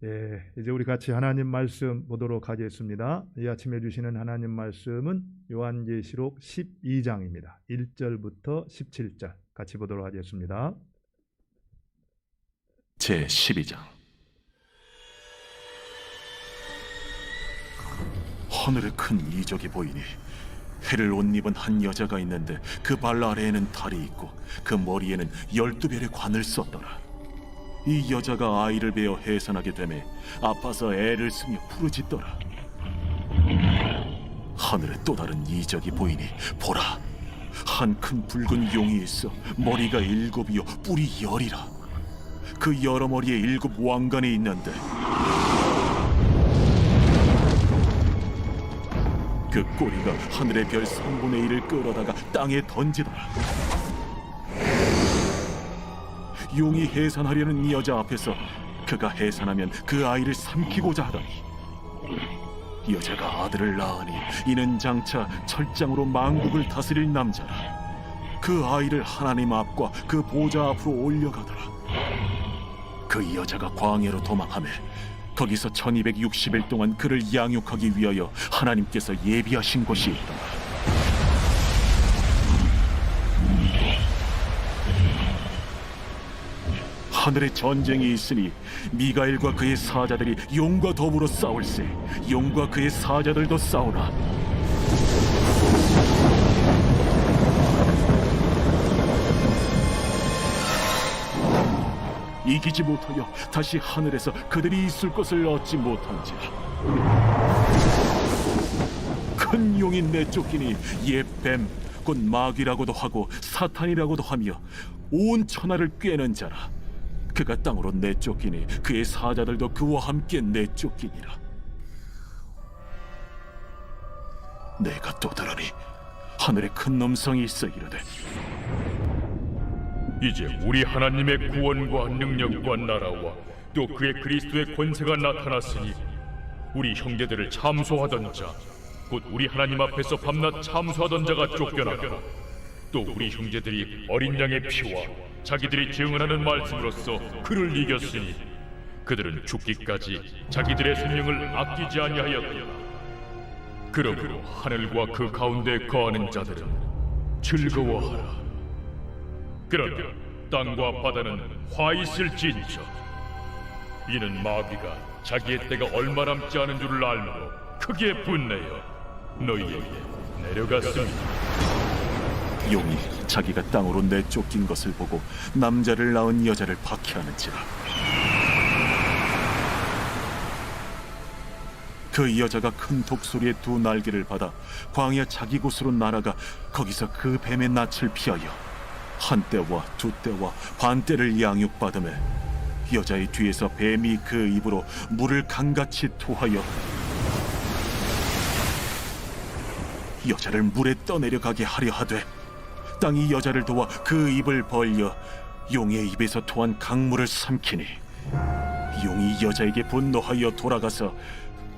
이제 우리 같이 하나님 말씀 보도록 하겠습니다. 이 아침에 주시는 하나님 말씀은 요한계시록 12장입니다. 1절부터 17절 같이 보도록 하겠습니다. 제12장. 하늘에 큰 이적이 보이니 해를 옷 입은 한 여자가 있는데 그 발 아래에는 달이 있고 그 머리에는 12별의 관을 썼더라. 이 여자가 아이를 베어 해산하게 되매 아파서 애를 쓰며 부르짖더라. 하늘에 또 다른 이적이 보이니 보라, 한 큰 붉은 용이 있어 머리가 7이요 뿔이 10이라. 그 여러 머리에 7 왕관이 있는데 그 꼬리가 하늘의 별 3분의 1을 끌어다가 땅에 던지더라. 용이 해산하려는 이 여자 앞에서 그가 해산하면 그 아이를 삼키고자 하더니 여자가 아들을 낳으니 이는 장차 철장으로 만국을 다스릴 남자라. 그 아이를 하나님 앞과 그 보좌 앞으로 올려가더라. 그 여자가 광야로 도망하며 거기서 1260일 동안 그를 양육하기 위하여 하나님께서 예비하신 곳이 있더라. 하늘에 전쟁이 있으니 미가엘과 그의 사자들이 용과 더불어 싸울세. 용과 그의 사자들도 싸우나 이기지 못하여 다시 하늘에서 그들이 있을 것을 얻지 못한지라. 큰 용이 내쫓기니 옛 뱀 곧 마귀라고도 하고 사탄이라고도 하며 온 천하를 꿰는 자라. 그가 땅으로 내쫓기니 그의 사자들도 그와 함께 내쫓기니라. 내가 또 들으니 하늘에 큰 음성이 있어 이르되 이제 우리 하나님의 구원과 능력과 나라와 또 그의 그리스도의 권세가 나타났으니 우리 형제들을 참소하던 자, 곧 우리 하나님 앞에서 밤낮 참소하던 자가 쫓겨나고 또 우리 형제들이 어린 양의 피와 자기들이 증언하는 말씀으로써 그를 이겼으니 그들은 죽기까지 자기들의 생명을 아끼지 아니하였도다. 그러므로 하늘과 그 가운데 거하는 자들은 즐거워하라. 그러나 땅과 바다는 화 있을진저. 이는 마귀가 자기의 때가 얼마 남지 않은 줄을 알므로 크게 분내어 너희에게 내려갔습니다. 용이 자기가 땅으로 내쫓긴 것을 보고 남자를 낳은 여자를 박해하는지라. 그 여자가 큰 독소리의 2 날개를 받아 광야 자기 곳으로 날아가 거기서 그 뱀의 낯을 피하여 한때와 2때와 반때를 양육받으며 여자의 뒤에서 뱀이 그 입으로 물을 강같이 토하여 여자를 물에 떠내려가게 하려 하되 땅이 여자를 도와 그 입을 벌려 용의 입에서 토한 강물을 삼키니 용이 여자에게 분노하여 돌아가서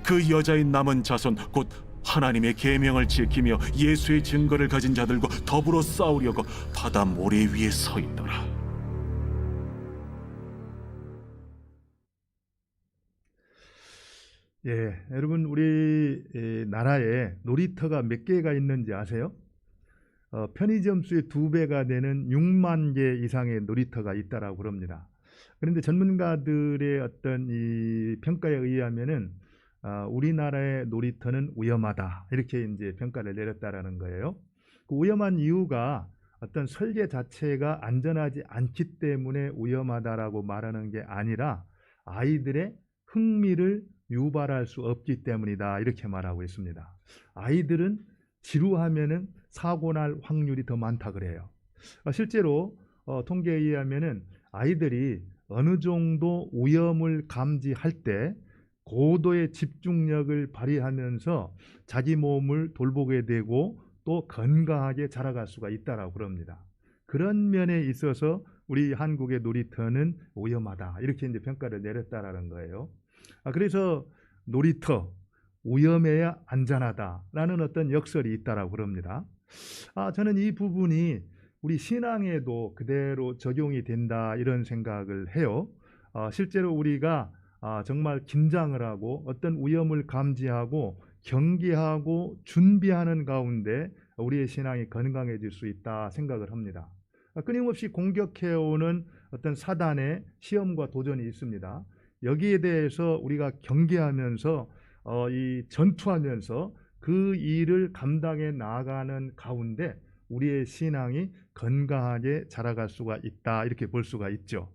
그 여자의 남은 자손 곧 하나님의 계명을 지키며 예수의 증거를 가진 자들과 더불어 싸우려고 바다 모래 위에 서 있더라. 여러분 우리 나라에 놀이터가 몇 개가 있는지 아세요? 편의점 수의 2배가 되는 6만 개 이상의 놀이터가 있다라고 그럽니다. 그런데 전문가들의 어떤 이 평가에 의하면은 우리나라의 놀이터는 위험하다 이렇게 이제 평가를 내렸다라는 거예요. 그 위험한 이유가 어떤 설계 자체가 안전하지 않기 때문에 위험하다라고 말하는 게 아니라 아이들의 흥미를 유발할 수 없기 때문이다 이렇게 말하고 있습니다. 아이들은 지루하면은 사고 날 확률이 더 많다 그래요. 실제로 통계에 의하면은 아이들이 어느 정도 위험을 감지할 때 고도의 집중력을 발휘하면서 자기 몸을 돌보게 되고 또 건강하게 자라갈 수가 있다라고 그럽니다. 그런 면에 있어서 우리 한국의 놀이터는 위험하다 이렇게 이제 평가를 내렸다라는 거예요. 그래서 놀이터 위험해야 안전하다라는 어떤 역설이 있다라고 그럽니다. 저는 이 부분이 우리 신앙에도 그대로 적용이 된다 이런 생각을 해요. 실제로 우리가 정말 긴장을 하고 어떤 위험을 감지하고 경계하고 준비하는 가운데 우리의 신앙이 건강해질 수 있다 생각을 합니다. 끊임없이 공격해오는 어떤 사단의 시험과 도전이 있습니다. 여기에 대해서 우리가 경계하면서 이 전투하면서 그 일을 감당해 나아가는 가운데 우리의 신앙이 건강하게 자라갈 수가 있다 이렇게 볼 수가 있죠.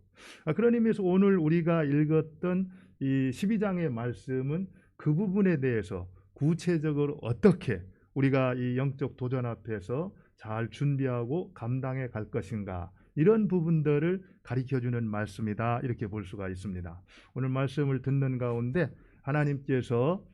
그런 의미에서 오늘 우리가 읽었던 이 12장의 말씀은 그 부분에 대해서 구체적으로 어떻게 우리가 이 영적 도전 앞에서 잘 준비하고 감당해 갈 것인가 이런 부분들을 가르쳐주는 말씀이다 이렇게 볼 수가 있습니다. 오늘 말씀을 듣는 가운데 하나님께서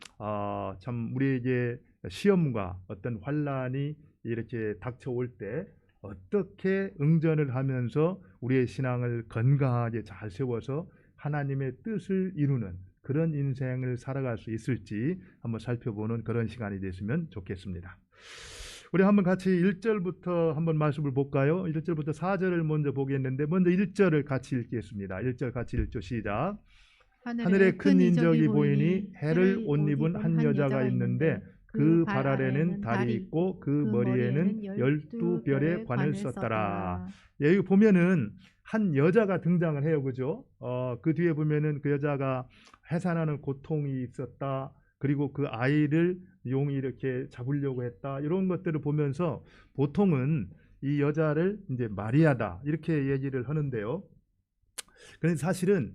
참 우리에게 시험과 어떤 환난이 이렇게 닥쳐올 때 어떻게 응전을 하면서 우리의 신앙을 건강하게 잘 세워서 하나님의 뜻을 이루는 그런 인생을 살아갈 수 있을지 한번 살펴보는 그런 시간이 됐으면 좋겠습니다. 우리 한번 같이 1절부터 한번 말씀을 볼까요? 1절부터 4절을 먼저 보겠는데 먼저 1절을 같이 읽겠습니다. 1절 같이 읽죠. 시작. 하늘에 큰 인적이 보이니 해를 옷 입은 한 여자가 있는데 그 발 아래는 달이 있고 그 머리에는 12별의 관을 썼더라. 여기 보면은 한 여자가 등장을 해요. 그죠? 그 뒤에 보면은 그 여자가 해산하는 고통이 있었다. 그리고 그 아이를 용이 이렇게 잡으려고 했다. 이런 것들을 보면서 보통은 이 여자를 이제 마리아다 이렇게 얘기를 하는데요. 그런데 사실은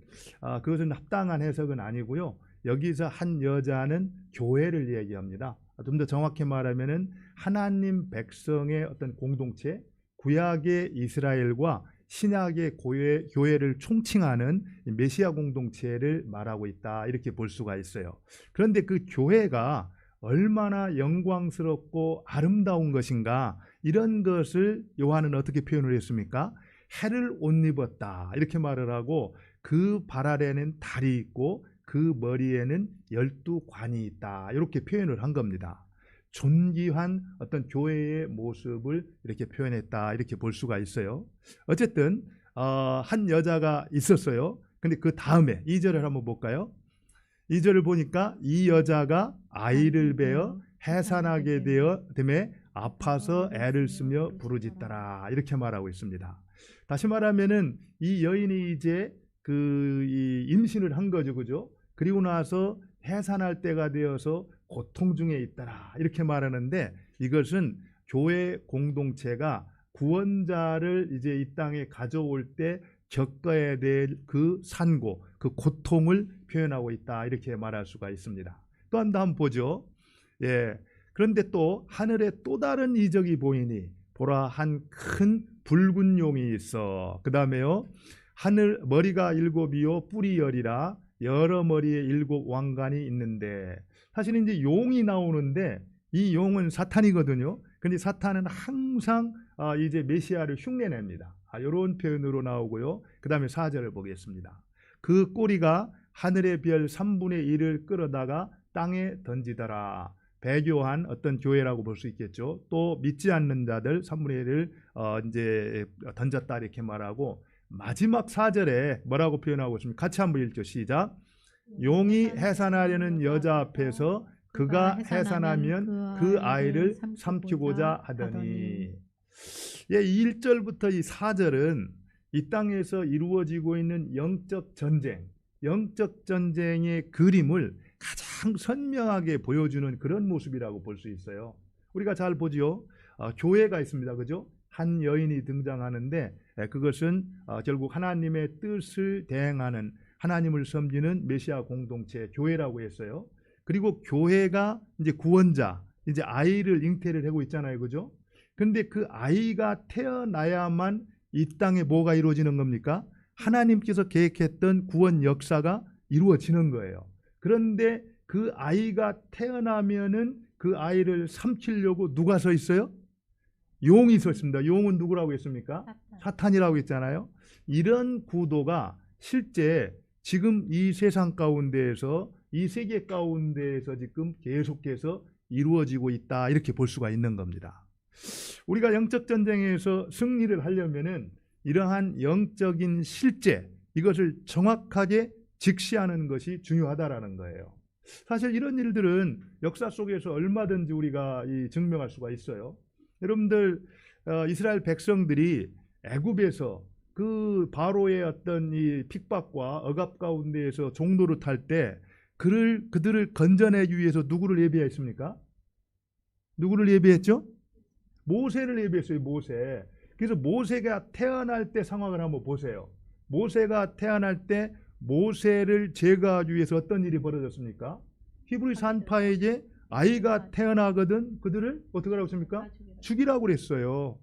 그것은 합당한 해석은 아니고요. 여기서 한 여자는 교회를 얘기합니다. 좀 더 정확히 말하면은 하나님 백성의 어떤 공동체, 구약의 이스라엘과 신약의 교회를 총칭하는 메시아 공동체를 말하고 있다 이렇게 볼 수가 있어요. 그런데 그 교회가 얼마나 영광스럽고 아름다운 것인가 이런 것을 요한은 어떻게 표현을 했습니까? 해를 옷 입었다 이렇게 말을 하고 그 발 아래는 달이 있고 그 머리에는 12관이 있다 이렇게 표현을 한 겁니다. 존귀한 어떤 교회의 모습을 이렇게 표현했다 이렇게 볼 수가 있어요. 어쨌든 한 여자가 있었어요. 근데 그 다음에 2절을 한번 볼까요? 2절을 보니까 이 여자가 아이를 베어 해산하게 되매 아파서 애를 쓰며 부르짖더라 이렇게 말하고 있습니다. 다시 말하면은 이 여인이 이제 이 임신을 한 거죠, 그죠? 그리고 나서 해산할 때가 되어서 고통 중에 있더라 이렇게 말하는데 이것은 교회 공동체가 구원자를 이제 이 땅에 가져올 때 겪어야 될 그 산고, 그 고통을 표현하고 있다 이렇게 말할 수가 있습니다. 또 한 번 보죠. 예. 그런데 또 하늘에 또 다른 이적이 보이니 보라 한 큰 붉은 용이 있어. 그 다음에요. 하늘 머리가 7이요 뿔이 10이라 여러 머리에 7 왕관이 있는데 사실은 이제 용이 나오는데 이 용은 사탄이거든요. 근데 사탄은 항상 이제 메시아를 흉내냅니다. 이런 표현으로 나오고요. 그 다음에 4절을 보겠습니다. 그 꼬리가 하늘의 별 3분의 1을 끌어다가 땅에 던지더라. 배교한 어떤 교회라고 볼 수 있겠죠. 또 믿지 않는 자들 3분의 1을 이제 던졌다 이렇게 말하고 마지막 4절에 뭐라고 표현하고 있습니까? 같이 한번 읽죠. 시작. 용이 해산하려는 여자 앞에서 그가 해산하면 그 아이를 삼키고자 하더니. 예, 1절부터 이 4절은 이 땅에서 이루어지고 있는 영적 전쟁의 그림을 가장 선명하게 보여주는 그런 모습이라고 볼 수 있어요. 우리가 잘 보지요. 교회가 있습니다. 그죠? 한 여인이 등장하는데 그것은 결국 하나님의 뜻을 대행하는 하나님을 섬기는 메시아 공동체 교회라고 했어요. 그리고 교회가 이제 구원자, 이제 아이를 잉태를 하고 있잖아요. 그죠? 근데 그 아이가 태어나야만 이 땅에 뭐가 이루어지는 겁니까? 하나님께서 계획했던 구원 역사가 이루어지는 거예요. 그런데 그 아이가 태어나면은 그 아이를 삼키려고 누가 서 있어요? 용이 서 있습니다. 용은 누구라고 했습니까? 사탄이라고 했잖아요. 이런 구도가 실제 지금 이 세상 가운데에서 이 세계 가운데에서 지금 계속해서 이루어지고 있다 이렇게 볼 수가 있는 겁니다. 우리가 영적 전쟁에서 승리를 하려면은 이러한 영적인 실제 이것을 정확하게 직시하는 것이 중요하다라는 거예요. 사실 이런 일들은 역사 속에서 얼마든지 우리가 증명할 수가 있어요. 여러분들 이스라엘 백성들이 애굽에서 그 바로의 어떤 이 핍박과 억압 가운데에서 종노릇 할 때 그들을 건져내기 위해서 누구를 예비했습니까? 누구를 예비했죠? 모세를 예비했어요. 모세. 그래서 모세가 태어날 때 상황을 한번 보세요. 모세가 태어날 때 모세를 제거하기 위해서 어떤 일이 벌어졌습니까? 히브리 산파에게 아이가 태어나거든 그들을 어떻게 하라고 했습니까? 죽이라고 그랬어요.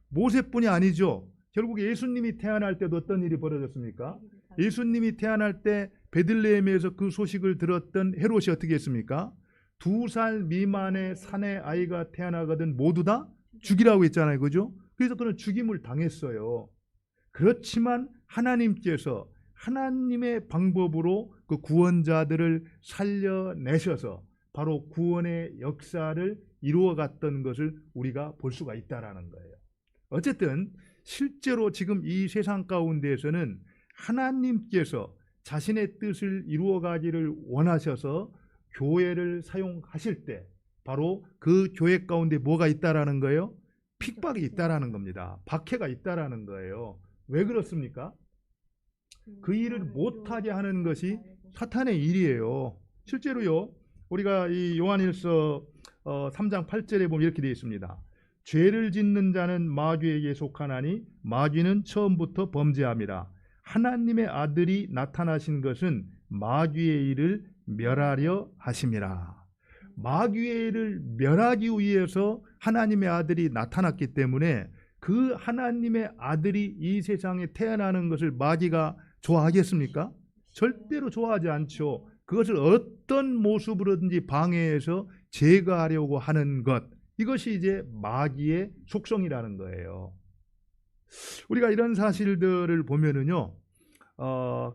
모세뿐이 아니죠. 결국 예수님이 태어날 때도 어떤 일이 벌어졌습니까? 예수님이 태어날 때 베들레헴에서 그 소식을 들었던 헤롯이 어떻게 했습니까? 2살 미만의 사내 아이가 태어나거든 모두 다 죽이라고 했잖아요. 그죠? 그래서 그는 죽임을 당했어요. 그렇지만 하나님께서 하나님의 방법으로 그 구원자들을 살려내셔서 바로 구원의 역사를 이루어갔던 것을 우리가 볼 수가 있다라는 거예요. 어쨌든 실제로 지금 이 세상 가운데에서는 하나님께서 자신의 뜻을 이루어가기를 원하셔서 교회를 사용하실 때 바로 그 교회 가운데 뭐가 있다라는 거예요? 핍박이 있다라는 겁니다. 박해가 있다라는 거예요. 왜 그렇습니까? 그 일을 못하게 하는 것이 사탄의 일이에요. 실제로요. 우리가 이 요한일서 3장 8절에 보면 이렇게 되어 있습니다. 죄를 짓는 자는 마귀에게 속하나니 마귀는 처음부터 범죄함이라. 하나님의 아들이 나타나신 것은 마귀의 일을 멸하려 하심이라. 마귀의 일을 멸하기 위해서 하나님의 아들이 나타났기 때문에 그 하나님의 아들이 이 세상에 태어나는 것을 마귀가 좋아하겠습니까? 절대로 좋아하지 않죠. 그것을 어떤 모습으로든지 방해해서 제거하려고 하는 것, 이것이 이제 마귀의 속성이라는 거예요. 우리가 이런 사실들을 보면은요,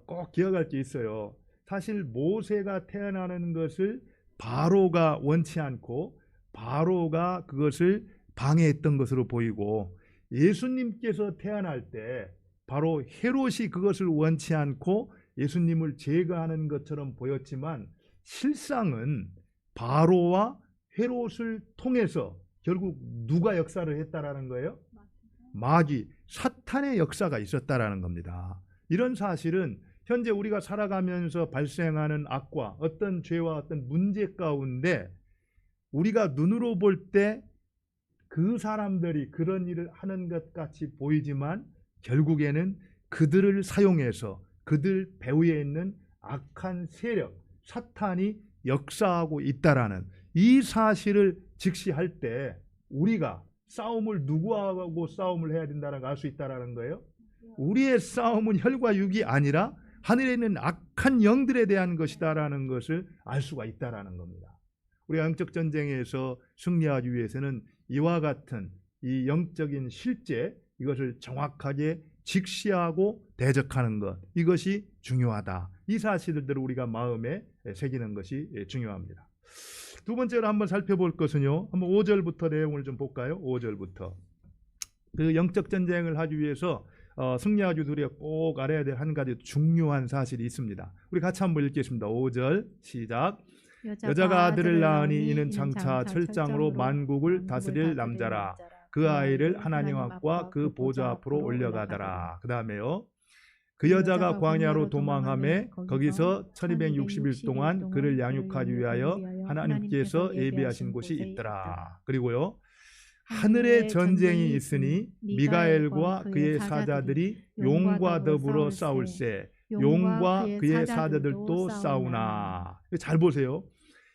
꼭 기억할 게 있어요. 사실 모세가 태어나는 것을 바로가 원치 않고 바로가 그것을 방해했던 것으로 보이고, 예수님께서 태어날 때 바로 헤롯이 그것을 원치 않고 예수님을 제거하는 것처럼 보였지만 실상은 바로와 헤롯을 통해서 결국 누가 역사를 했다라는 거예요? 마귀, 사탄의 역사가 있었다라는 겁니다. 이런 사실은 현재 우리가 살아가면서 발생하는 악과 어떤 죄와 어떤 문제 가운데 우리가 눈으로 볼 때 그 사람들이 그런 일을 하는 것 같이 보이지만 결국에는 그들을 사용해서 그들 배후에 있는 악한 세력, 사탄이 역사하고 있다라는 이 사실을 직시할 때 우리가 싸움을 누구하고 싸움을 해야 된다는 걸 알 수 있다라는 거예요. 우리의 싸움은 혈과 육이 아니라 하늘에 있는 악한 영들에 대한 것이다라는 것을 알 수가 있다라는 겁니다. 우리가 영적 전쟁에서 승리하기 위해서는 이와 같은 이 영적인 실제, 이것을 정확하게 직시하고 대적하는 것, 이것이 중요하다. 이 사실들을 우리가 마음에 새기는 것이 중요합니다. 두 번째로 한번 살펴볼 것은요, 한번 5절부터 내용을 좀 볼까요? 5절부터. 그 영적 전쟁을 하기 위해서 승리하기 위해서 우리가 꼭 알아야 될 한 가지 중요한 사실이 있습니다. 우리 같이 한번 읽겠습니다. 5절 시작. 여자가 아들을 낳으니 이는 장차 철장으로 만국을 다스릴 남자라. 그 아이를 하나님 앞과 그 보좌 앞으로 올려가더라. 그 다음에요. 그 여자가 광야로 도망하매 거기서 1260일 동안 그를 양육하기 위하여 하나님께서 예비하신 곳이 있더라. 그리고요. 하늘에 전쟁이 있으니 미가엘과 그의 사자들이 용과 더불어 싸울세. 용과 그의 사자들도 싸우나. 잘 보세요.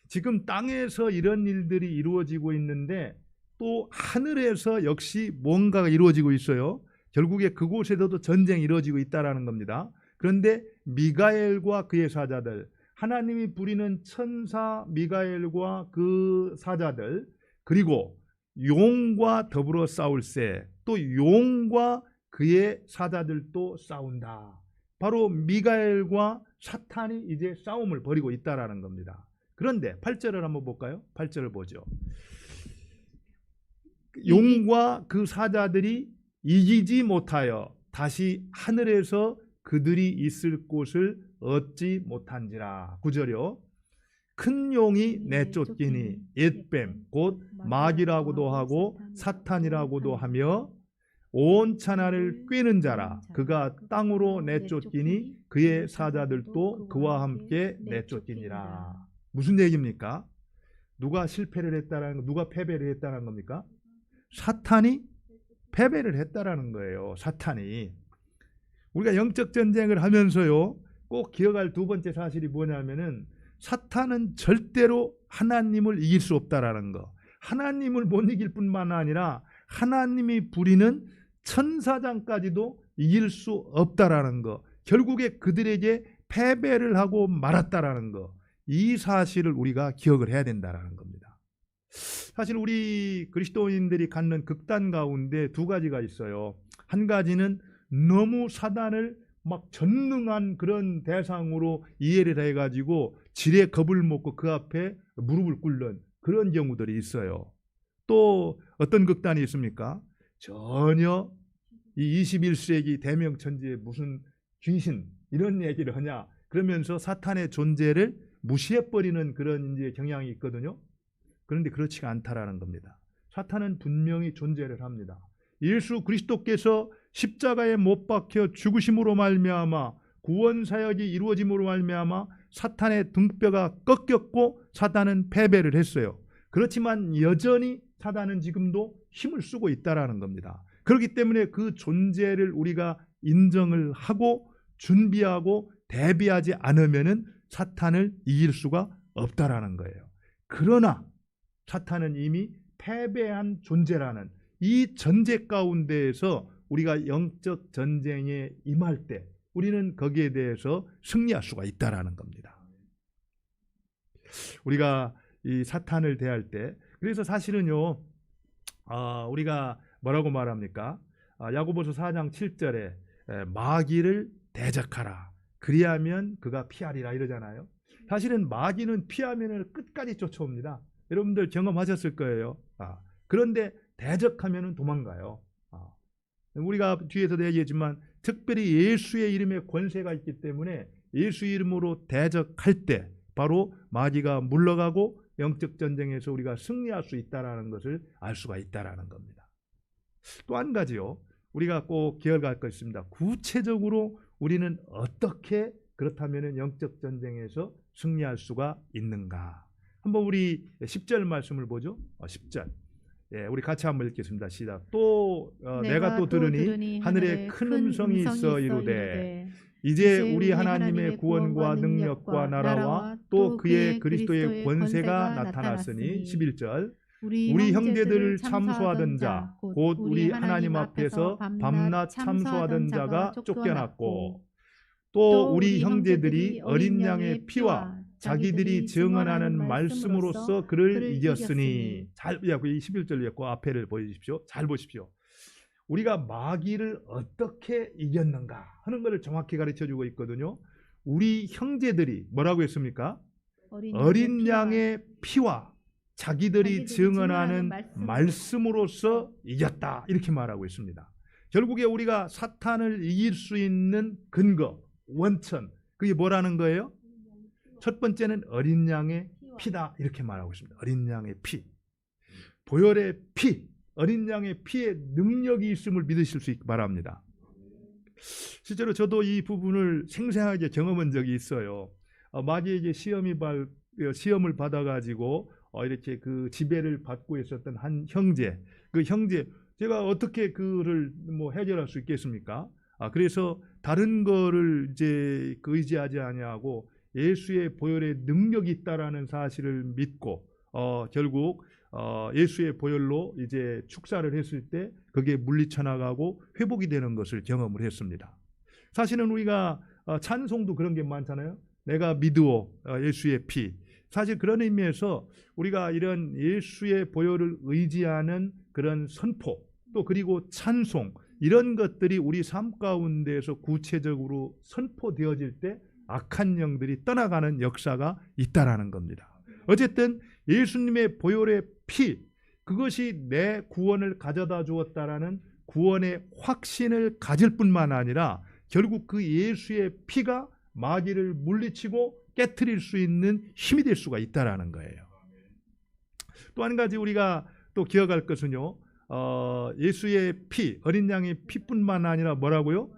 지금 땅에서 이런 일들이 이루어지고 있는데 또 하늘에서 역시 뭔가가 이루어지고 있어요. 결국에 그곳에서도 전쟁이 이루어지고 있다는 겁니다. 그런데 미가엘과 그의 사자들, 하나님이 부리는 천사 미가엘과 그 사자들, 그리고 용과 더불어 싸울세, 또 용과 그의 사자들도 싸운다. 바로 미가엘과 사탄이 이제 싸움을 벌이고 있다는 겁니다. 그런데 8절을 한번 볼까요? 8절을 보죠. 용과 그 사자들이 이기지 못하여 다시 하늘에서 그들이 있을 곳을 얻지 못한지라. 9절이요. 큰 용이 내쫓기니 옛뱀 곧 마귀라고도 하고 사탄이라고도 하며 온 천하를 꿰는 자라. 그가 땅으로 내쫓기니 그의 사자들도 그와 함께 내쫓기니라. 무슨 얘기입니까? 누가 실패를 했다라는 거, 누가 패배를 했다는 겁니까? 사탄이 패배를 했다라는 거예요. 사탄이. 우리가 영적 전쟁을 하면서요, 꼭 기억할 두 번째 사실이 뭐냐면은 사탄은 절대로 하나님을 이길 수 없다라는 거. 하나님을 못 이길 뿐만 아니라 하나님이 부리는 천사장까지도 이길 수 없다라는 거. 결국에 그들에게 패배를 하고 말았다라는 거. 이 사실을 우리가 기억을 해야 된다라는 겁니다. 사실 우리 그리스도인들이 갖는 극단 가운데 두 가지가 있어요. 한 가지는 너무 사단을 막 전능한 그런 대상으로 이해를 해가지고 지레 겁을 먹고 그 앞에 무릎을 꿇는 그런 경우들이 있어요. 또 어떤 극단이 있습니까? 전혀 이 21세기 대명천지에 무슨 귀신 이런 얘기를 하냐 그러면서 사탄의 존재를 무시해버리는 그런 이제 경향이 있거든요. 그런데 그렇지가 않다라는 겁니다. 사탄은 분명히 존재를 합니다. 예수 그리스도께서 십자가에 못 박혀 죽으심으로 말미암아 구원 사역이 이루어짐으로 말미암아 사탄의 등뼈가 꺾였고 사탄은 패배를 했어요. 그렇지만 여전히 사탄은 지금도 힘을 쓰고 있다라는 겁니다. 그렇기 때문에 그 존재를 우리가 인정을 하고 준비하고 대비하지 않으면은 사탄을 이길 수가 없다라는 거예요. 그러나 사탄은 이미 패배한 존재라는 이 전제 가운데에서 우리가 영적 전쟁에 임할 때 우리는 거기에 대해서 승리할 수가 있다라는 겁니다. 우리가 이 사탄을 대할 때 그래서 사실은요 우리가 뭐라고 말합니까? 야고보서 4장 7절에 마귀를 대적하라 그리하면 그가 피하리라 이러잖아요. 사실은 마귀는 피하면 끝까지 쫓아옵니다. 여러분들 경험하셨을 거예요. 그런데 대적하면 도망가요. 우리가 뒤에서도 얘기했지만 특별히 예수의 이름에 권세가 있기 때문에 예수 이름으로 대적할 때 바로 마귀가 물러가고 영적 전쟁에서 우리가 승리할 수 있다는 것을 알 수가 있다는 겁니다. 또 한 가지요. 우리가 꼭 기억할 것 있습니다. 구체적으로 우리는 어떻게 그렇다면 영적 전쟁에서 승리할 수가 있는가. 한번 우리 10절 말씀을 보죠. 10절. 예, 우리 같이 한번 읽겠습니다. 시작. 또 내가 또 들으니 하늘에 큰 음성이 있어 이르되 이제 우리 하나님의 구원과 능력과 나라와 또 그의 그리스도의 권세가 나타났으니 11절. 우리 형제들을 참소하던 자 곧 우리 하나님 앞에서 밤낮 참소하던 자가 쫓겨났고 또 우리 형제들이 어린 양의 피와 자기들이 증언하는 말씀으로써 그를 이겼으니 잘 11절 읽고 앞에를 보여주십시오. 잘 보십시오. 우리가 마귀를 어떻게 이겼는가 하는 것을 정확히 가르쳐주고 있거든요. 우리 형제들이 뭐라고 했습니까? 어린 양의 피와 자기들이 증언하는 말씀으로써 이겼다 이렇게 말하고 있습니다. 결국에 우리가 사탄을 이길 수 있는 근거, 원천 그게 뭐라는 거예요? 첫 번째는 어린 양의 피다 이렇게 말하고 있습니다. 어린 양의 피, 보혈의 피, 어린 양의 피에 능력이 있음을 믿으실 수 있기 바랍니다. 실제로 저도 이 부분을 생생하게 경험한 적이 있어요. 마귀에게 시험을 받아가지고 이렇게 그 지배를 받고 있었던 한 형제, 그 형제 제가 어떻게 그를 뭐 해결할 수 있겠습니까? 그래서 다른 거를 이제 의지하지 아니하고 예수의 보혈의 능력이 있다라는 사실을 믿고 결국 예수의 보혈로 이제 축사를 했을 때 그게 물리쳐 나가고 회복이 되는 것을 경험을 했습니다. 사실은 우리가 찬송도 그런 게 많잖아요. 내가 믿으오 예수의 피. 사실 그런 의미에서 우리가 이런 예수의 보혈을 의지하는 그런 선포 또 그리고 찬송 이런 것들이 우리 삶 가운데에서 구체적으로 선포되어질 때 악한 영들이 떠나가는 역사가 있다라는 겁니다. 어쨌든 예수님의 보혈의 피 그것이 내 구원을 가져다 주었다라는 구원의 확신을 가질 뿐만 아니라 결국 그 예수의 피가 마귀를 물리치고 깨트릴 수 있는 힘이 될 수가 있다라는 거예요. 또 한 가지 우리가 또 기억할 것은요, 예수의 피, 어린 양의 피뿐만 아니라 뭐라고요?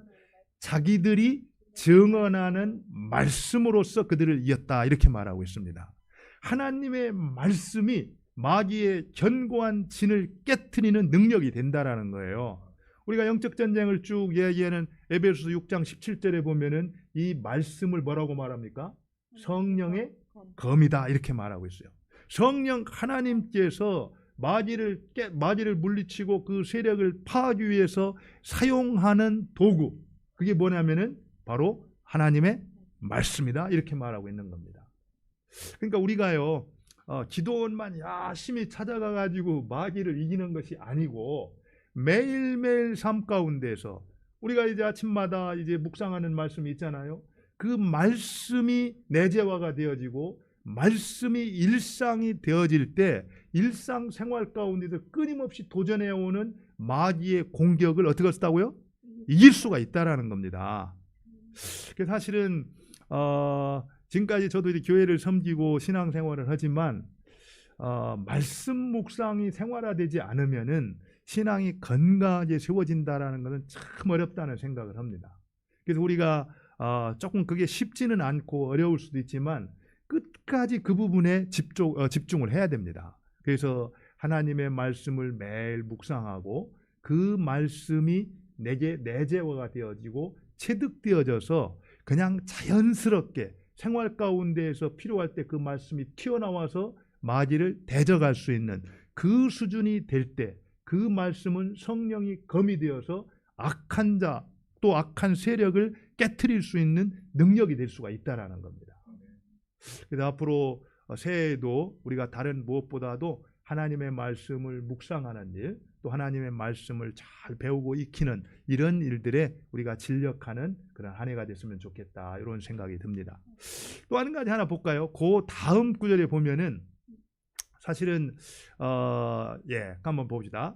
자기들이 증언하는 말씀으로써 그들을 이었다, 이렇게 말하고 있습니다. 하나님의 말씀이 마귀의 견고한 진을 깨트리는 능력이 된다라는 거예요. 우리가 영적 전쟁을 쭉 얘기하는 에베소서 6장 17절에 보면은 이 말씀을 뭐라고 말합니까? 성령의 검이다, 이렇게 말하고 있어요. 성령 하나님께서 마귀를 물리치고 그 세력을 파하기 위해서 사용하는 도구, 그게 뭐냐면은 바로 하나님의 말씀이다, 이렇게 말하고 있는 겁니다. 그러니까 우리가요, 기도원만 열심히 찾아가 가지고 마귀를 이기는 것이 아니고 매일매일 삶 가운데서 우리가 이제 아침마다 이제 묵상하는 말씀이 있잖아요. 그 말씀이 내재화가 되어지고 말씀이 일상이 되어질 때 일상생활 가운데서 끊임없이 도전해오는 마귀의 공격을 어떻게 했다고요? 이길 수가 있다라는 겁니다. 사실은 지금까지 저도 이제 교회를 섬기고 신앙생활을 하지만 말씀 묵상이 생활화되지 않으면은 신앙이 건강하게 세워진다라는 것은 참 어렵다는 생각을 합니다. 그래서 우리가 조금 그게 쉽지는 않고 어려울 수도 있지만 끝까지 그 부분에 집중을 해야 됩니다. 그래서 하나님의 말씀을 매일 묵상하고 그 말씀이 내게 내재화가 되어지고 체득되어져서 그냥 자연스럽게 생활 가운데에서 필요할 때 그 말씀이 튀어나와서 마귀를 대적할 수 있는 그 수준이 될 때 그 말씀은 성령이 검이 되어서 악한 자 또 악한 세력을 깨트릴 수 있는 능력이 될 수가 있다라는 겁니다. 그래서 앞으로 새해에도 우리가 다른 무엇보다도 하나님의 말씀을 묵상하는 일, 또 하나님의 말씀을 잘 배우고 익히는 이런 일들에 우리가 진력하는 그런 한 해가 됐으면 좋겠다, 이런 생각이 듭니다. 또 한 가지 하나 볼까요? 그 다음 구절에 보면은 사실은 한번 봅시다.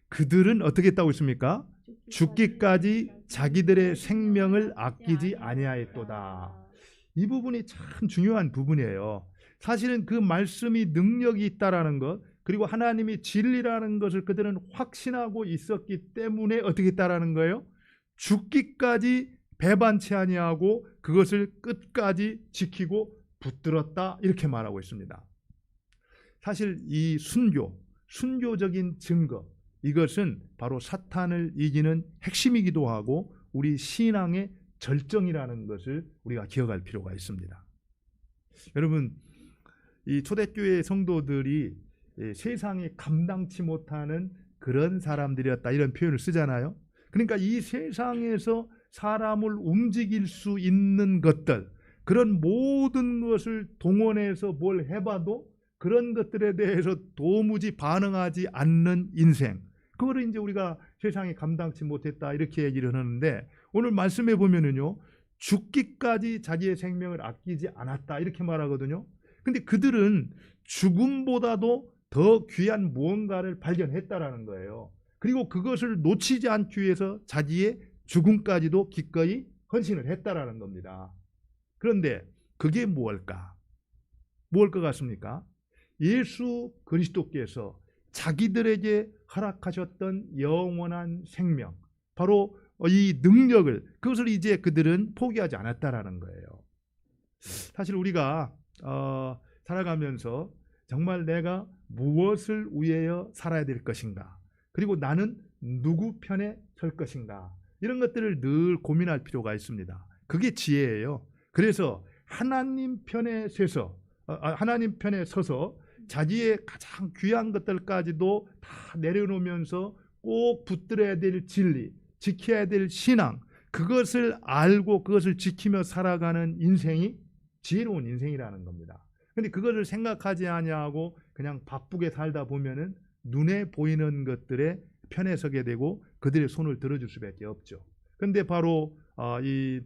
그들은 어떻게 했다고 했습니까? 죽기까지 자기들의 생명을 아끼지 아니하였도다. 이 부분이 참 중요한 부분이에요. 사실은 그 말씀이 능력이 있다라는 것, 그리고 하나님이 진리라는 것을 그들은 확신하고 있었기 때문에 어떻게 했다라는 거예요? 죽기까지 배반치 아니하고 그것을 끝까지 지키고 붙들었다, 이렇게 말하고 있습니다. 사실 이 순교적인 증거, 이것은 바로 사탄을 이기는 핵심이기도 하고 우리 신앙의 절정이라는 것을 우리가 기억할 필요가 있습니다. 여러분, 이 초대교회 성도들이 세상이 감당치 못하는 그런 사람들이었다, 이런 표현을 쓰잖아요. 그러니까 이 세상에서 사람을 움직일 수 있는 것들, 그런 모든 것을 동원해서 뭘 해봐도 그런 것들에 대해서 도무지 반응하지 않는 인생, 그거를 이제 우리가 세상이 감당치 못했다, 이렇게 얘기를 하는데, 오늘 말씀해 보면은요, 죽기까지 자기의 생명을 아끼지 않았다, 이렇게 말하거든요. 근데 그들은 죽음보다도 더 귀한 무언가를 발견했다라는 거예요. 그리고 그것을 놓치지 않기 위해서 자기의 죽음까지도 기꺼이 헌신을 했다라는 겁니다. 그런데 그게 무엇일까? 무엇일 것 같습니까? 예수 그리스도께서 자기들에게 허락하셨던 영원한 생명, 바로 이 능력을, 그것을 이제 그들은 포기하지 않았다라는 거예요. 사실 우리가 살아가면서 정말 내가 무엇을 위하여 살아야 될 것인가, 그리고 나는 누구 편에 설 것인가, 이런 것들을 늘 고민할 필요가 있습니다. 그게 지혜예요. 그래서 하나님 편에 서서 자기의 가장 귀한 것들까지도 다 내려놓으면서 꼭 붙들어야 될 진리, 지켜야 될 신앙, 그것을 알고 그것을 지키며 살아가는 인생이 지혜로운 인생이라는 겁니다. 그런데 그것을 생각하지 아니하고 그냥 바쁘게 살다 보면은 눈에 보이는 것들에 편에 서게 되고 그들의 손을 들어줄 수밖에 없죠. 그런데 바로 이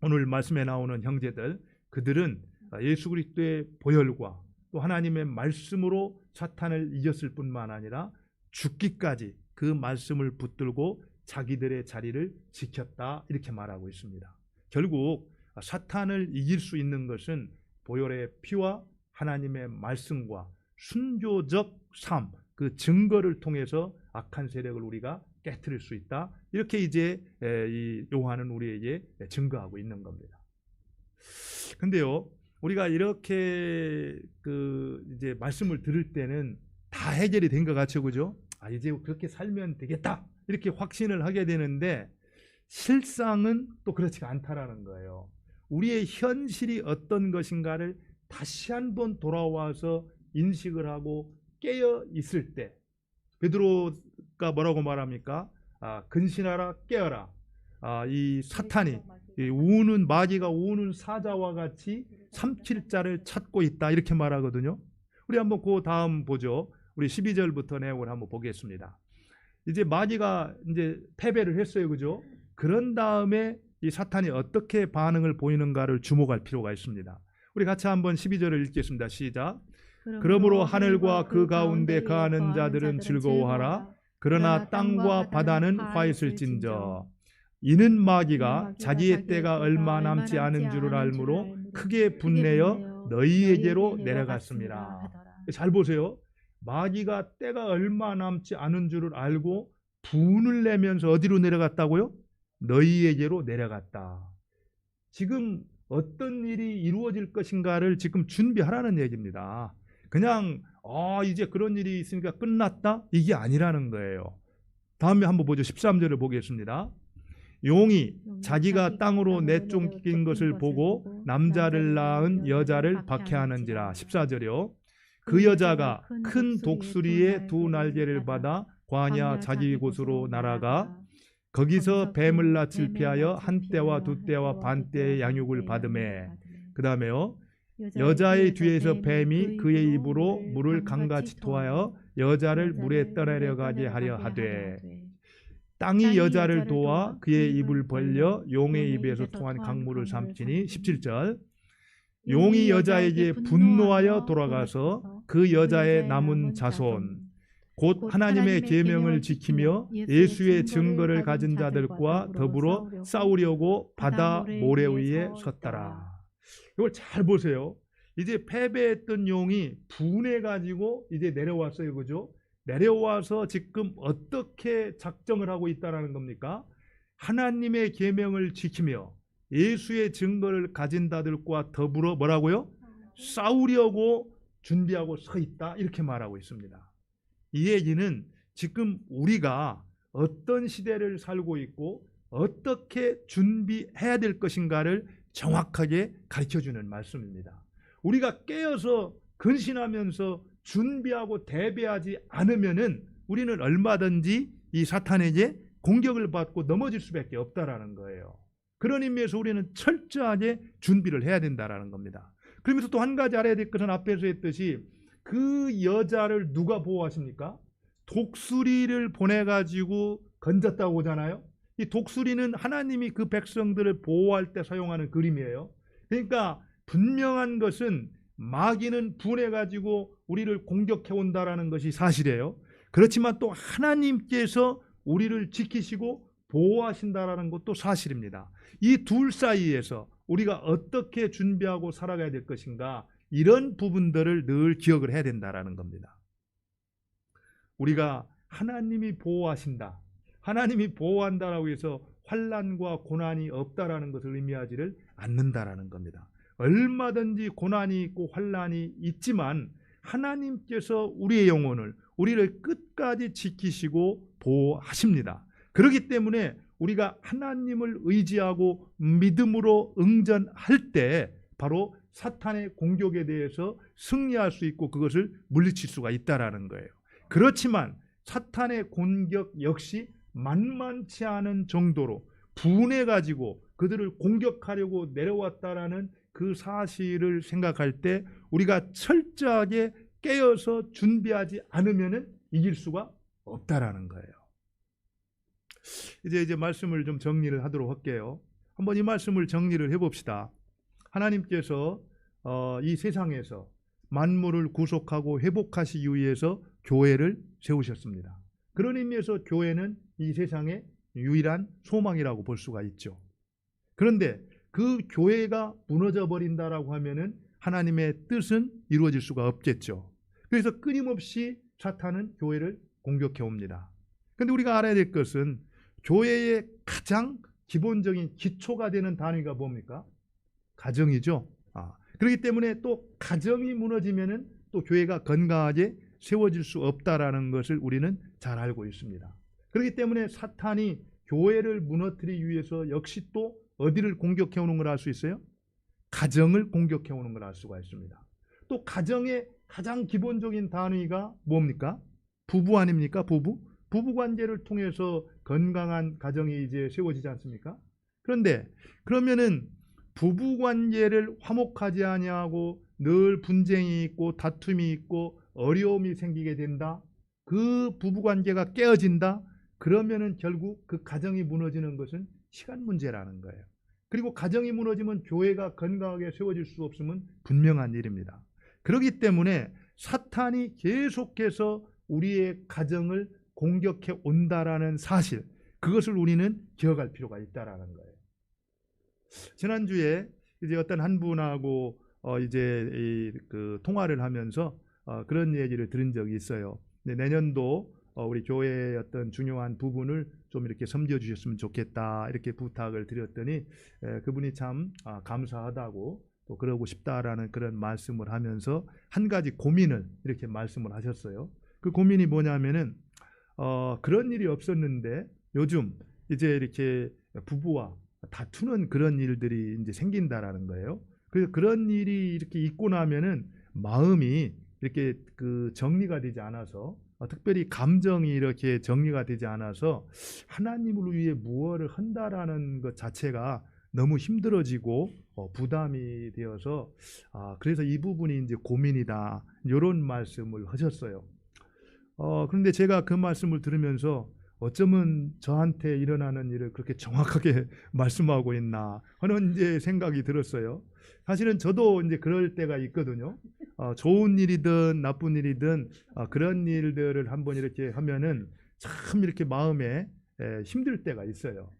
오늘 말씀에 나오는 형제들, 그들은 예수 그리스도의 보혈과 또 하나님의 말씀으로 사탄을 이겼을 뿐만 아니라 죽기까지 그 말씀을 붙들고 자기들의 자리를 지켰다 이렇게 말하고 있습니다. 결국 사탄을 이길 수 있는 것은 보혈의 피와 하나님의 말씀과 순교적 삶, 그 증거를 통해서 악한 세력을 우리가 깨트릴 수 있다. 이렇게 이제 이 요한은 우리에게 증거하고 있는 겁니다. 근데요, 우리가 이렇게 이제 말씀을 들을 때는 다 해결이 된 것 같죠, 그죠? 이제 그렇게 살면 되겠다 이렇게 확신을 하게 되는데 실상은 또 그렇지가 않다라는 거예요. 우리의 현실이 어떤 것인가를 다시 한번 돌아와서 인식을 하고 깨어 있을 때 베드로가 뭐라고 말합니까? 근신하라 깨어라. 이 사탄이 우는 마귀가 우는 사자와 같이 삼킬 자를 찾고 있다 이렇게 말하거든요. 우리 한번 그 다음 보죠. 우리 12절부터 내용을 한번 보겠습니다. 이제 마귀가 이제 패배를 했어요, 그죠? 그런 다음에 이 사탄이 어떻게 반응을 보이는가를 주목할 필요가 있습니다. 우리 같이 한번 12절을 읽겠습니다. 시작. 그러므로 하늘과 그 가운데 거하는 자들은 즐거워하라. 그러나 땅과 바다는 화있을진저. 이는 마귀가 자기의 때가 얼마 남지 않은 줄을 알므로 크게 분내어 너희에게로 내려갔습니다. 잘 보세요. 마귀가 때가 얼마 남지 않은 줄을 알고 분을 내면서 어디로 내려갔다고요? 너희에게로 내려갔다. 지금 어떤 일이 이루어질 것인가를 지금 준비하라는 얘기입니다. 그냥 이제 그런 일이 있으니까 끝났다? 이게 아니라는 거예요. 다음에 한번 보죠. 13절을 보겠습니다. 용이 자기가 땅으로 내쫓긴 것을 보고 남자를 낳은 여자를 박해하는지라. 14절이요. 그 여자가 큰 독수리의 두 날개를 받아 광야 자기 곳으로 날아가 거기서 뱀을 낯을 피하여 한 때와 두 때와 반 때의 양육을 받으매. 그 다음에요. 여자의 뒤에서 뱀이 그의 입으로 물을 강같이 토하여 여자를 물에 떠내려가게 하려 하되 땅이 여자를 도와 그의 입을 벌려 용의 입에서 통한 강물을 삼키니. 17절. 용이 여자에게 분노하여 돌아가서 그 여자의 남은 자손 곧 하나님의 계명을 지키며 예수의 증거를 가진 자들과 더불어 싸우려고 바다 모래 위에 섰더라. 이걸 잘 보세요. 이제 패배했던 용이 분해가지고 이제 내려왔어요, 그죠? 내려와서 지금 어떻게 작정을 하고 있다는 겁니까? 하나님의 계명을 지키며 예수의 증거를 가진 자들과 더불어 뭐라고요? 싸우려고 준비하고 서 있다 이렇게 말하고 있습니다. 이 얘기는 지금 우리가 어떤 시대를 살고 있고 어떻게 준비해야 될 것인가를 정확하게 가르쳐주는 말씀입니다. 우리가 깨어서 근신하면서 준비하고 대비하지 않으면은 우리는 얼마든지 이 사탄에게 공격을 받고 넘어질 수밖에 없다라는 거예요. 그런 의미에서 우리는 철저하게 준비를 해야 된다라는 겁니다. 그러면서 또 한 가지 알아야 될 것은 앞에서 했듯이 그 여자를 누가 보호하십니까? 독수리를 보내가지고 건졌다고 하잖아요. 이 독수리는 하나님이 그 백성들을 보호할 때 사용하는 그림이에요. 그러니까 분명한 것은 마귀는 분해가지고 우리를 공격해 온다라는 것이 사실이에요. 그렇지만 또 하나님께서 우리를 지키시고 보호하신다라는 것도 사실입니다. 이 둘 사이에서 우리가 어떻게 준비하고 살아가야 될 것인가, 이런 부분들을 늘 기억을 해야 된다라는 겁니다. 우리가 하나님이 보호하신다, 하나님이 보호한다라고 해서 환난과 고난이 없다라는 것을 의미하지를 않는다라는 겁니다. 얼마든지 고난이 있고 환난이 있지만 하나님께서 우리의 영혼을, 우리를 끝까지 지키시고 보호하십니다. 그렇기 때문에 우리가 하나님을 의지하고 믿음으로 응전할 때 바로 사탄의 공격에 대해서 승리할 수 있고 그것을 물리칠 수가 있다라는 거예요. 그렇지만 사탄의 공격 역시 만만치 않은 정도로 분해가지고 그들을 공격하려고 내려왔다라는 그 사실을 생각할 때 우리가 철저하게 깨어서 준비하지 않으면 이길 수가 없다라는 거예요. 이제 말씀을 좀 정리를 하도록 할게요. 한번 이 말씀을 정리를 해봅시다. 하나님께서 이 세상에서 만물을 구속하고 회복하시기 위해서 교회를 세우셨습니다. 그런 의미에서 교회는 이 세상의 유일한 소망이라고 볼 수가 있죠. 그런데 그 교회가 무너져 버린다라고 하면은 하나님의 뜻은 이루어질 수가 없겠죠. 그래서 끊임없이 사탄은 교회를 공격해 옵니다. 그런데 우리가 알아야 될 것은 교회의 가장 기본적인 기초가 되는 단위가 뭡니까? 가정이죠. 그렇기 때문에 또 가정이 무너지면은 또 교회가 건강하게 세워질 수 없다라는 것을 우리는 잘 알고 있습니다. 그렇기 때문에 사탄이 교회를 무너뜨리기 위해서 역시 또 어디를 공격해 오는 걸 알 수 있어요? 가정을 공격해 오는 걸 알 수가 있습니다. 또 가정의 가장 기본적인 단위가 뭡니까? 부부 아닙니까? 부부 관계를 통해서 건강한 가정이 이제 세워지지 않습니까? 그런데 그러면은 부부 관계를 화목하지 아니하고 늘 분쟁이 있고 다툼이 있고 어려움이 생기게 된다. 그 부부 관계가 깨어진다. 그러면은 결국 그 가정이 무너지는 것은 시간 문제라는 거예요. 그리고 가정이 무너지면 교회가 건강하게 세워질 수 없으면 분명한 일입니다. 그렇기 때문에 사탄이 계속해서 우리의 가정을 공격해 온다라는 사실, 그것을 우리는 기억할 필요가 있다라는 거예요. 지난주에 이제 어떤 한 분하고 이제 그 통화를 하면서 그런 얘기를 들은 적이 있어요. 내년도 우리 교회의 어떤 중요한 부분을 좀 이렇게 섬겨주셨으면 좋겠다 이렇게 부탁을 드렸더니 그분이 참 감사하다고 또 그러고 싶다라는 그런 말씀을 하면서 한 가지 고민을 이렇게 말씀을 하셨어요. 그 고민이 뭐냐면은 그런 일이 없었는데 요즘 이제 이렇게 부부와 다투는 그런 일들이 이제 생긴다라는 거예요. 그래서 그런 일이 이렇게 있고 나면은 마음이 이렇게 그 정리가 되지 않아서 특별히 감정이 이렇게 정리가 되지 않아서 하나님을 위해 무엇을 한다라는 것 자체가 너무 힘들어지고 부담이 되어서 그래서 이 부분이 이제 고민이다 이런 말씀을 하셨어요. 그런데 제가 그 말씀을 들으면서 어쩌면 저한테 일어나는 일을 그렇게 정확하게 말씀하고 있나 하는 이제 생각이 들었어요. 사실은 저도 이제 그럴 때가 있거든요. 좋은 일이든 나쁜 일이든 그런 일들을 한번 이렇게 하면은 참 이렇게 마음에 힘들 때가 있어요.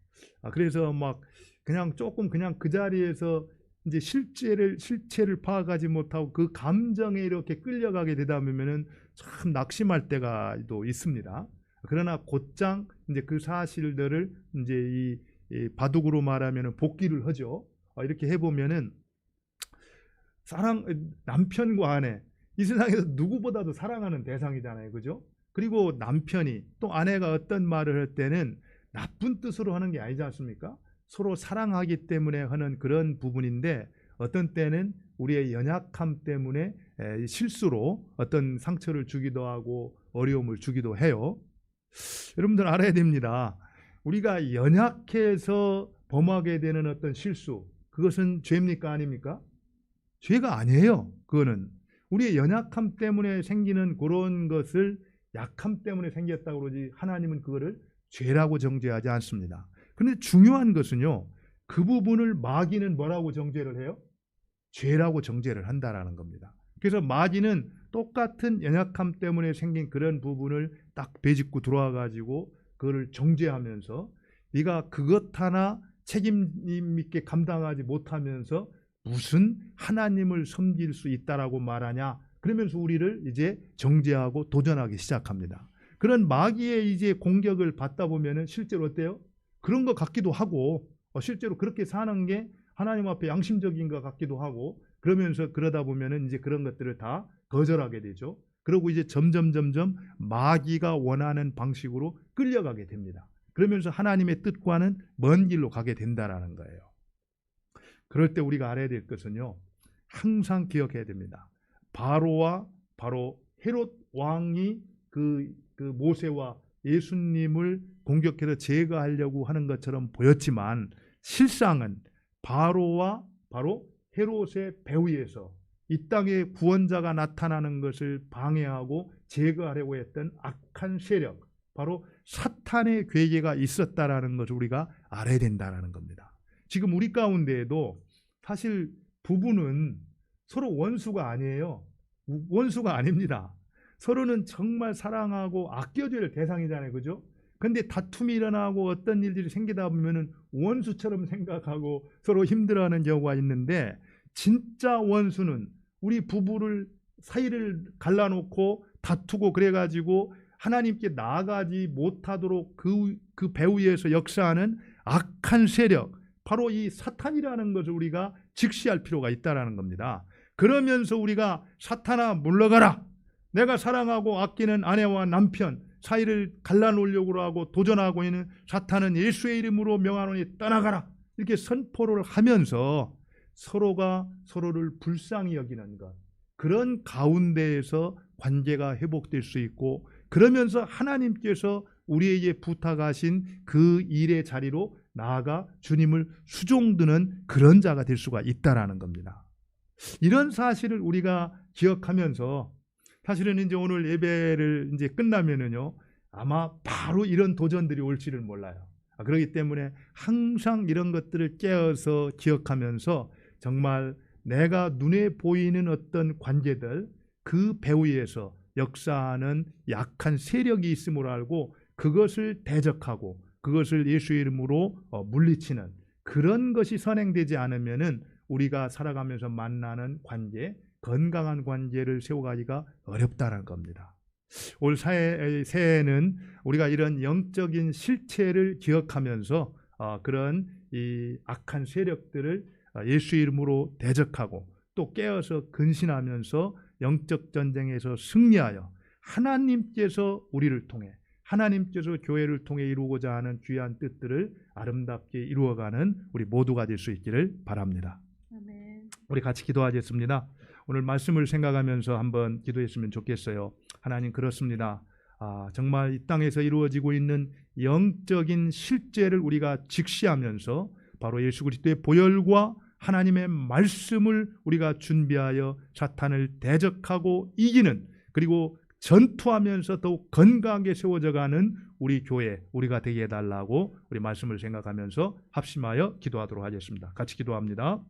그래서 막 그냥 조금 그냥 그 자리에서 이제 실체를 파악하지 못하고 그 감정에 이렇게 끌려가게 되다 보면은 참 낙심할 때가 또 있습니다. 그러나 곧장 이제 그 사실들을 이제 이 바둑으로 말하면은 복기를 하죠. 이렇게 해보면은 남편과 아내 이 세상에서 누구보다도 사랑하는 대상이잖아요, 그죠? 그리고 남편이 또 아내가 어떤 말을 할 때는 나쁜 뜻으로 하는 게 아니지 않습니까? 서로 사랑하기 때문에 하는 그런 부분인데 어떤 때는 우리의 연약함 때문에 실수로 어떤 상처를 주기도 하고 어려움을 주기도 해요. 여러분들 알아야 됩니다. 우리가 연약해서 범하게 되는 어떤 실수, 그것은 죄입니까 아닙니까? 죄가 아니에요. 그거는 우리의 연약함 때문에 생기는 그런 것을 약함 때문에 생겼다고 그러지 하나님은 그거를 죄라고 정죄하지 않습니다. 그런데 중요한 것은요, 그 부분을 마귀는 뭐라고 정죄를 해요? 죄라고 정죄를 한다라는 겁니다. 그래서 마귀는 똑같은 연약함 때문에 생긴 그런 부분을 딱 베짚고 들어와 가지고 그거를 정죄하면서 네가 그것 하나 책임 있게 감당하지 못하면서 무슨 하나님을 섬길 수 있다라고 말하냐, 그러면서 우리를 이제 정죄하고 도전하기 시작합니다. 그런 마귀의 이제 공격을 받다 보면은 실제로 어때요? 그런 것 같기도 하고 실제로 그렇게 사는 게 하나님 앞에 양심적인 것 같기도 하고 그러면서 그러다 보면은 이제 그런 것들을 다 거절하게 되죠. 그리고 이제 점점 마귀가 원하는 방식으로 끌려가게 됩니다. 그러면서 하나님의 뜻과는 먼 길로 가게 된다라는 거예요. 그럴 때 우리가 알아야 될 것은요, 항상 기억해야 됩니다. 바로 헤롯 왕이 그 모세와 예수님을 공격해서 제거하려고 하는 것처럼 보였지만 실상은 바로 헤롯의 배후에서 이 땅에 구원자가 나타나는 것을 방해하고 제거하려고 했던 악한 세력, 바로 사탄의 괴계가 있었다라는 것을 우리가 알아야 된다는 겁니다. 지금 우리 가운데에도 사실 부부는 서로 원수가 아니에요. 원수가 아닙니다. 서로는 정말 사랑하고 아껴줘야 될 대상이잖아요, 그죠? 근데 다툼이 일어나고 어떤 일들이 생기다 보면은 원수처럼 생각하고 서로 힘들어하는 경우가 있는데, 진짜 원수는 우리 부부를 사이를 갈라놓고 다투고 그래가지고 하나님께 나아가지 못하도록 그 배후에서 역사하는 악한 세력, 바로 이 사탄이라는 것을 우리가 직시할 필요가 있다는 겁니다. 그러면서 우리가 사탄아 물러가라, 내가 사랑하고 아끼는 아내와 남편 사이를 갈라놓으려고 하고 도전하고 있는 사탄은 예수의 이름으로 명하노니 떠나가라, 이렇게 선포를 하면서 서로가 서로를 불쌍히 여기는 것, 그런 가운데에서 관계가 회복될 수 있고, 그러면서 하나님께서 우리에게 부탁하신 그 일의 자리로 나아가 주님을 수종드는 그런 자가 될 수가 있다라는 겁니다. 이런 사실을 우리가 기억하면서, 사실은 이제 오늘 예배를 이제 끝나면은요, 아마 바로 이런 도전들이 올지를 몰라요. 그렇기 때문에 항상 이런 것들을 깨어서 기억하면서 정말 내가 눈에 보이는 어떤 관계들, 그 배후에서 역사하는 약한 세력이 있음을 알고 그것을 대적하고 그것을 예수의 이름으로 물리치는 그런 것이 선행되지 않으면은 우리가 살아가면서 만나는 관계, 건강한 관계를 세워가기가 어렵다는 겁니다. 올 새해에는 우리가 이런 영적인 실체를 기억하면서 그런 이 악한 세력들을 예수의 이름으로 대적하고 또 깨어서 근신하면서 영적 전쟁에서 승리하여 하나님께서 우리를 통해, 하나님께서 교회를 통해 이루고자 하는 귀한 뜻들을 아름답게 이루어가는 우리 모두가 될 수 있기를 바랍니다. 아멘. 우리 같이 기도하겠습니다. 오늘 말씀을 생각하면서 한번 기도했으면 좋겠어요. 하나님, 그렇습니다. 정말 이 땅에서 이루어지고 있는 영적인 실제를 우리가 직시하면서 바로 예수 그리스도의 보혈과 하나님의 말씀을 우리가 준비하여 사탄을 대적하고 이기는, 그리고 전투하면서 더욱 건강하게 세워져가는 우리 교회, 우리가 되게 해달라고 우리 말씀을 생각하면서 합심하여 기도하도록 하겠습니다. 같이 기도합니다.